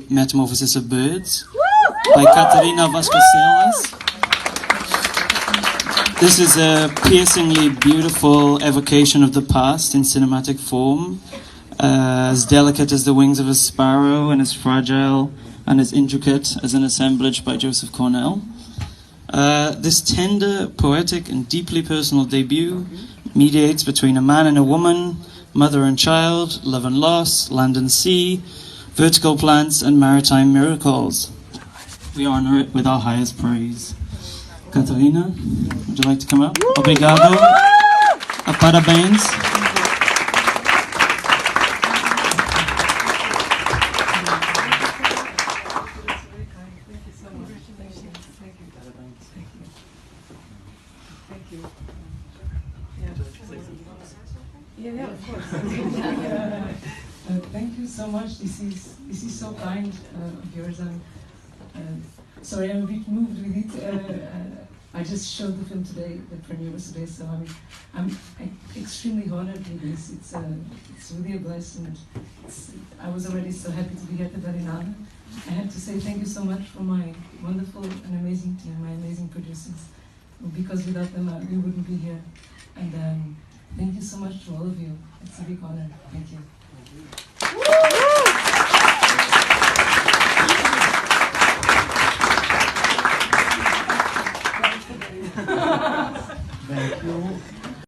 to Metamorphosis of Birds by Catarina Vasconcelos. This is a piercingly beautiful evocation of the past in cinematic form, as delicate as the wings of a sparrow and as fragile and as intricate as an assemblage by Joseph Cornell. This tender, poetic and deeply personal debut mediates between a man and a woman, mother and child, love and loss, land and sea, vertical plants and maritime miracles. We honor it with our highest praise. Catarina, would you like to come up? Obrigado. Parabéns. Yeah, of course. Thank you so much. This is so kind of yours. Sorry, I'm a bit moved with it. I just showed the film today, the premiere was today, so I'm extremely honored with this. It's really a blessing. I was already so happy to be here at the Berlinale. I have to say thank you so much for my wonderful and amazing team, my amazing producers, because without them we wouldn't be here. And thank you so much to all of you. It's a big honor. Thank you.